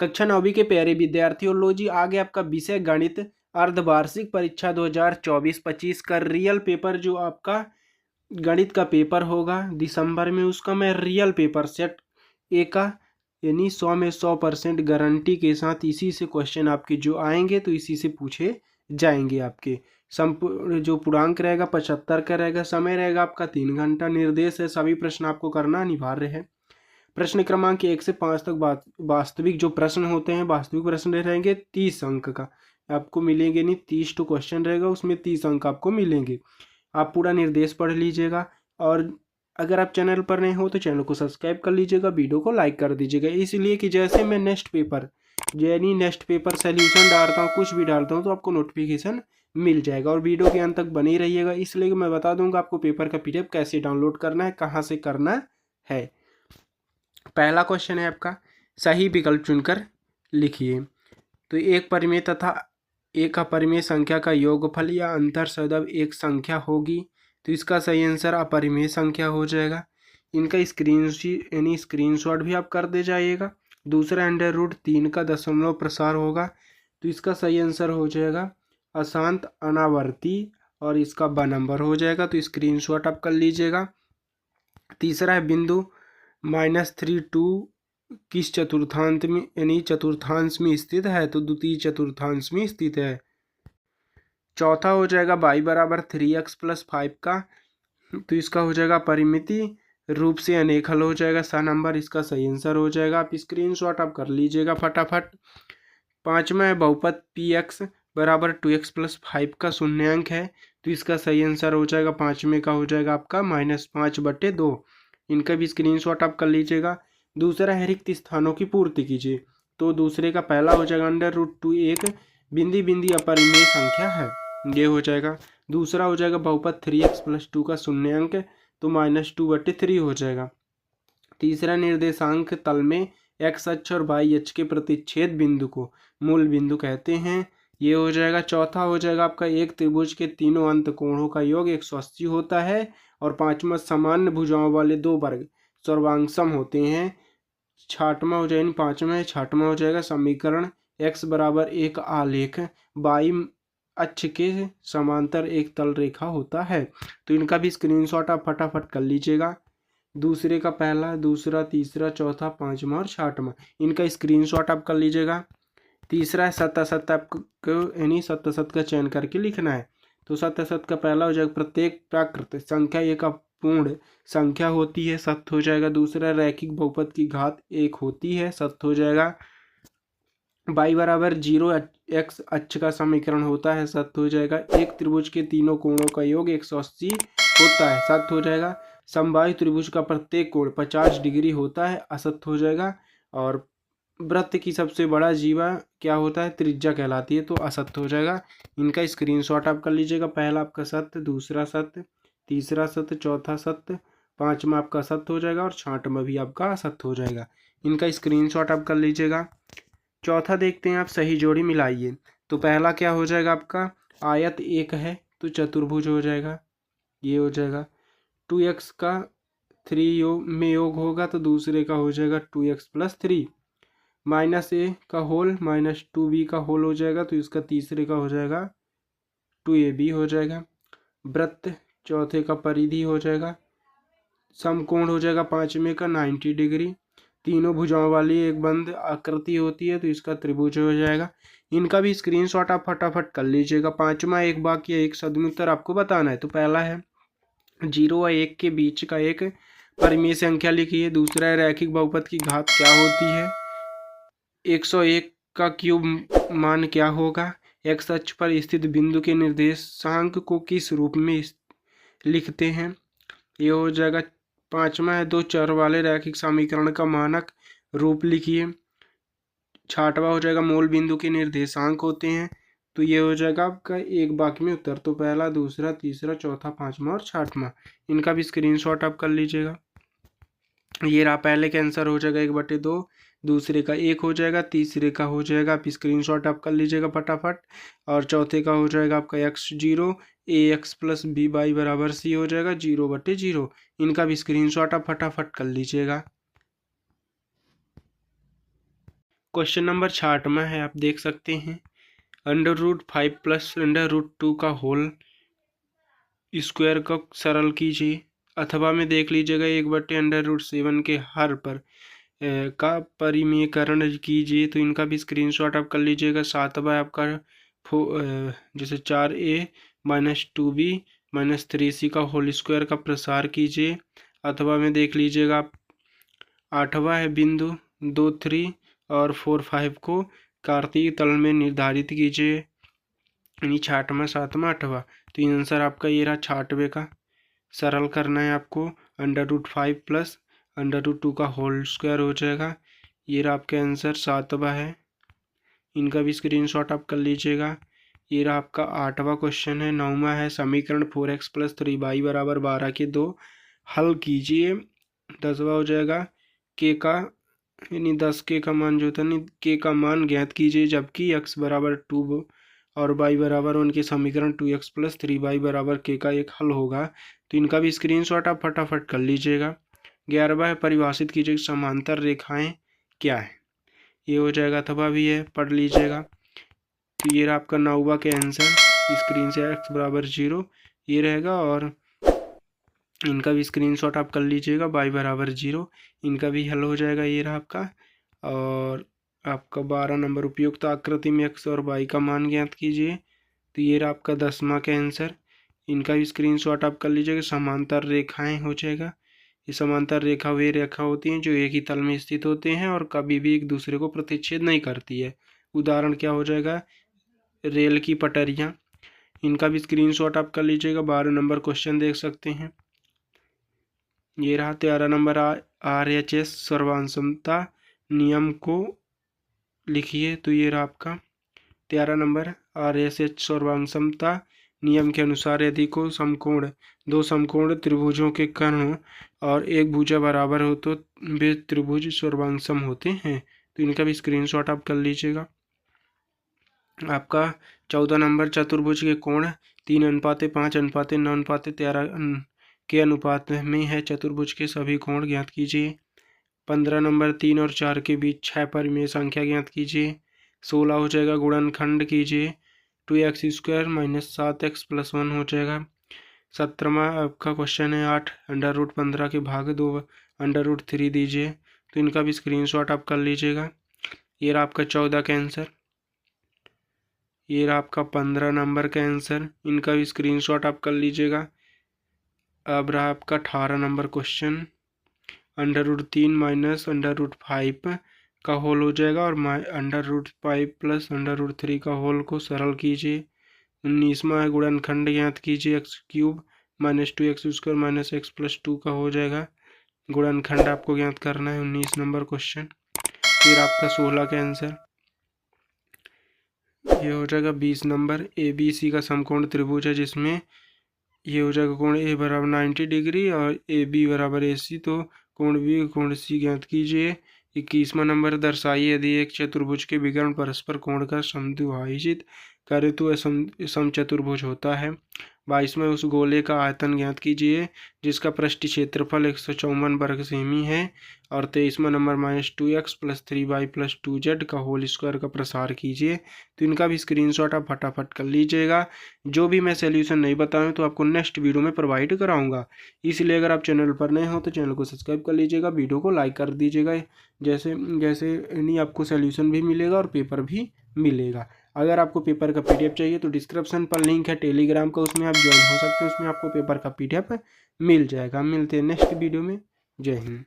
कक्षा 9वीं के प्यारे विद्यार्थियों, लो जी आ गया आपका विषय गणित अर्धवार्षिक परीक्षा 2024-25 का रियल पेपर। जो आपका गणित का पेपर होगा दिसंबर में, उसका मैं रियल पेपर सेट ए का यानी 100 में 100% गारंटी के साथ इसी से क्वेश्चन आपके जो आएंगे तो इसी से पूछे जाएंगे। आपके संपूर्ण जो पूर्णांक रहेगा 75 का रहेगा, समय रहेगा आपका 3 घंटा, निर्देश है सभी प्रश्न आपको करना अनिवार्य है। प्रश्न क्रमांक 1 से 5 तक वास्तविक जो प्रश्न होते हैं, वास्तविक प्रश्न रहेंगे 30 अंक का आपको मिलेंगे, नहीं 30 टू क्वेश्चन रहेगा, उसमें 30 अंक आपको मिलेंगे। आप पूरा निर्देश पढ़ लीजिएगा और अगर आप चैनल पर नए हो तो चैनल को सब्सक्राइब कर लीजिएगा, वीडियो को लाइक कर दीजिएगा, इसलिए कि जैसे मैं नेक्स्ट पेपर सोल्यूशन डालता हूँ, कुछ भी डालता हूँ तो आपको नोटिफिकेशन मिल जाएगा। और वीडियो के अंत तक बने रहिएगा, इसलिए मैं बता दूंगा आपको पेपर का PDF कैसे डाउनलोड करना है, कहाँ से करना है। पहला क्वेश्चन है आपका, सही विकल्प चुनकर लिखिए। तो एक परिमेय तथा एक अपरिमेय संख्या का योगफल या अंतर सदैव एक संख्या होगी, तो इसका सही आंसर अपरिमेय संख्या हो जाएगा। इनका स्क्रीनशॉट भी आप कर दे जाइएगा। दूसरा √3 का दशमलव प्रसार होगा, तो इसका सही आंसर हो जाएगा अशांत अनावर्ती और इसका ब नंबर हो जाएगा, तो स्क्रीनशॉट आप कर लीजिएगा। तीसरा है बिंदु -3 किस चतुर्थांश में यानी चतुर्थांश में स्थित है, तो द्वितीय चतुर्थांश में स्थित है। चौथा हो जाएगा y बराबर 3x + 5 का, तो इसका हो जाएगा परिमिति रूप से अनेक हल हो जाएगा, सा नंबर इसका सही आंसर हो जाएगा। आप स्क्रीनशॉट आप कर लीजिएगा फटाफट। पांचवा है बहुपद px बराबर 2x + 5 का शून्यांक है, तो इसका सही आंसर हो जाएगा पांचवें का हो जाएगा आपका -5/2। इनका भी स्क्रीनशॉट आप कर लीजिएगा। दूसरा है रिक्त स्थानों की पूर्ति कीजिए, तो दूसरे का पहला हो जाएगा √2 एक बिंदी बिंदी अपरिमेय संख्या है, ये हो जाएगा। दूसरा हो जाएगा बहुपद 3x + 2 का शून्यांक, तो -2/3 हो जाएगा। तीसरा निर्देशांक तल में x अक्ष और y अक्ष के प्रतिच्छेद बिंदु को मूल बिंदु कहते हैं, ये हो जाएगा। चौथा हो जाएगा आपका एक त्रिभुज के तीनों अंत कोणों का योग 180 होता है। और पांचवा सामान्य भुजाओं वाले दो वर्ग सर्वांगसम होते हैं। छठवां हो जाएगा समीकरण x बराबर एक आलेख y अक्ष के समांतर एक तल रेखा होता है, तो इनका भी स्क्रीनशॉट आप फटाफट कर लीजिएगा। दूसरे का पहला, दूसरा, तीसरा, चौथा, पांचवा और छठवां, इनका स्क्रीनशॉट आप कर लीजिएगा। तीसरा है सत्य आपको यानी सत्य का चयन करके लिखना है, तो सत्य का पहला हो जाएगा प्रत्येक प्राकृत संख्या एक पूर्ण संख्या होती है, सत्य हो जाएगा। दूसरा रैखिक बहुपद की घात 1 होती है, सत्य हो जाएगा। y बराबर 0 x अक्ष का समीकरण होता है, सत्य हो जाएगा। एक त्रिभुज के तीनों कोणों का योग 180 होता है, सत्य हो जाएगा। समबाहु त्रिभुज का प्रत्येक कोण 50 डिग्री होता है, असत्य हो जाएगा। और वृत्त की सबसे बड़ा जीवा क्या होता है, त्रिज्या कहलाती है, तो असत्य हो जाएगा। इनका स्क्रीनशॉट आप कर लीजिएगा। पहला आपका सत्य, दूसरा सत्य, तीसरा सत्य, चौथा सत्य, पांचवा आपका सत्य हो जाएगा और छठवां भी आपका असत्य हो जाएगा। इनका स्क्रीनशॉट आप कर लीजिएगा। चौथा देखते हैं आप, सही जोड़ी मिलाइए। तो पहला क्या हो जाएगा आपका, आयत एक है तो चतुर्भुज हो जाएगा, ये हो जाएगा। 2x का 3 में योग होगा, तो दूसरे का हो जाएगा 2x + 3। -a का होल -2b का होल हो जाएगा, तो इसका तीसरे का हो जाएगा 2ab हो जाएगा। वृत्त चौथे का परिधि हो जाएगा। समकोण हो जाएगा पांचवें का 90 डिग्री। तीनों भुजाओं वाली एक बंद आकृति होती है, तो इसका त्रिभुज हो जाएगा। इनका भी स्क्रीनशॉट आप फटाफट कर लीजिएगा। पांचवा एक वाक्य एक सदुत्तर आपको बताना है, तो पहला है 0 और 1 के बीच का एक परिमेय संख्या लिखिए। दूसरा है रैखिक बहुपद की घात क्या होती है। 101 का क्यूब मान क्या होगा। x अक्ष पर स्थित बिंदु के निर्देशांक को किस रूप में लिखते हैं, ये हो जाएगा। पांचवा है दो चर वाले रैखिक समीकरण का मानक रूप लिखिए। छठवां हो जाएगा मूल बिंदु के निर्देशांक होते हैं, तो ये हो जाएगा आपका एक वाक्य में उत्तर। तो पहला, दूसरा, तीसरा, चौथा, पांचवा और छठवां, इनका भी स्क्रीनशॉट आप कर लीजिएगा। ये रहा, पहले का आंसर हो जाएगा 1/2, दूसरे का 1 हो जाएगा, तीसरे का हो जाएगा, आप स्क्रीनशॉट आप कर लीजिएगा फटाफट। और चौथे का हो जाएगा आपका x0 ax + by बराबर c हो जाएगा 0/0। इनका भी स्क्रीनशॉट आप फटाफट कर लीजिएगा। क्वेश्चन नंबर 66 है, आप देख सकते हैं। √5 प्लस √2 का होल स्क्वायर का सरल कीजिए, अथवा में देख लीजिएगा 1/√7 के हर पर का परिमेयकरण कीजिए। तो इनका भी स्क्रीनशॉट आप कर लीजिएगा। 7वां आपका जैसे 4a - 2b - 3c का होल स्क्वायर का प्रसार कीजिए, अथवा में देख लीजिएगा आप 8वां है बिंदु 2, 3 और 4, 5 को कार्तीय तल में निर्धारित कीजिए। यानी 6वां, 7वां, 8वां। तो ये आंसर आपका ये रहा 6वें का। सरल करना है आपको। √5 प्लस √2 का होल स्क्वायर हो जाएगा। ये रहा आपका आंसर 7वां है। इनका भी स्क्रीनशॉट आप कर लीजिएगा। ये रहा आपका 8वां क्वेश्चन है। 9वां है समीकरण 4x + 3y = 12 के 2 हल कीजिए। 10वां हो जाएगा के का यानी 10 के का मान जो होता है नहीं, के का मान ज्ञात कीजिए जबकि x = 2 और y = 1 के समीकरण 2x + 3y = k का एक हल होगा। तो इनका भी स्क्रीनशॉट आप फटाफट कर लीजिएगा। 11वां है परिभाषित कीजिए समांतर रेखाएं क्या है। ये हो जाएगा, अथवा भी है, पढ़ लीजिएगा। तो ये रहा आपका 9वां के आंसर। स्क्रीन से x = 0 ये रहेगा, और इनका भी स्क्रीनशॉट आप कर लीजिएगा। y = 0 इनका भी हल हो जाएगा। ये रहा आपका। और आपका 12 नंबर उपयुक्त आकृति में x और y का मान ज्ञात कीजिए। तो ये रहा आपका 10वां का आंसर। इनका भी स्क्रीनशॉट आप कर लीजिएगा। समांतर रेखाएं हो जाएगा। ये समांतर रेखा वे रेखा होती हैं जो एक ही तल में स्थित होते हैं और कभी भी एक दूसरे को प्रतिच्छेद नहीं करती है। उदाहरण क्या हो जाएगा, रेल की पटरियाँ। इनका भी स्क्रीनशॉट आप कर लीजिएगा। 12 नंबर क्वेश्चन देख सकते हैं। ये रहा 13 नंबर RHS सर्वांशमता नियम को लिखिए। तो ये रहा आपका 13 नंबर RHS सर्वांशमता नियम के अनुसार यदि दो समकोण त्रिभुजों के कर्ण और एक भुजा बराबर हो तो वे त्रिभुज सर्वांशम होते हैं। तो इनका भी स्क्रीनशॉट आप कर लीजिएगा। आपका 14 नंबर चतुर्भुज के कोण 3:5:9:13 के अनुपात में है। चतुर्भुज के सभी कोण ज्ञात कीजिए। 15 नंबर 3 और 4 के बीच 6 परिमेय संख्या ज्ञात कीजिए। 16 हो जाएगा गुणनखंड कीजिए। 2x² - 7x + 1 हो जाएगा। 17वां आपका क्वेश्चन है 8 √15 के भाग 2 √3 दीजिए। तो इनका भी स्क्रीनशॉट आप कर लीजिएगा। ये रहा आपका 14 का आंसर। ये रहा आपका 15 नंबर का आंसर। इनका भी स्क्रीनशॉट आप कर लीजिएगा। अब रहा आपका 18 नंबर क्वेश्चन। √3 - √5 का होल हो जाएगा और √5 + √3 का होल को सरल कीजिए। 19वां है गुणनखंड ज्ञात कीजिए। x³ - 2x² - x + 2 का हो जाएगा। गुणनखंड आपको ज्ञात करना है 19 नंबर क्वेश्चन। फिर आपका 16 का आंसर। ये हो जाएगा 20 नंबर। ABC का समकोण त्रिभुज है जिसमें ये हो जाएगा कोण A = 90 डिग्री और AB = AC। तो कोण B कोण C ज्ञात कीजिए। 21वां नंबर दर्शाइए यदि एक चतुर्भुज के विकर्ण परस्पर कोण का समद्विभाजित करे तो समचतुर्भुज होता है। 22वां उस गोले का आयतन ज्ञात कीजिए जिसका पृष्ठ क्षेत्रफल 154 वर्ग सेमी है। और 23वां नंबर -2x + 3y + 2z का होल स्क्वायर का प्रसार कीजिए। तो इनका भी स्क्रीनशॉट आप फटाफट कर लीजिएगा। जो भी मैं सॉल्यूशन नहीं बताऊं तो आपको नेक्स्ट वीडियो में प्रोवाइड कराऊंगा। इसलिए अगर आप चैनल पर नए हो तो चैनल को सब्सक्राइब कर लीजिएगा, वीडियो को लाइक कर दीजिएगा। जैसे जैसे नहीं आपको सॉल्यूशन भी मिलेगा और पेपर भी मिलेगा। अगर आपको पेपर का PDF चाहिए तो डिस्क्रिप्शन पर लिंक है टेलीग्राम का, उसमें आप ज्वाइन हो सकते हैं। उसमें आपको पेपर का PDF मिल जाएगा। मिलते हैं नेक्स्ट वीडियो में। जय हिंद।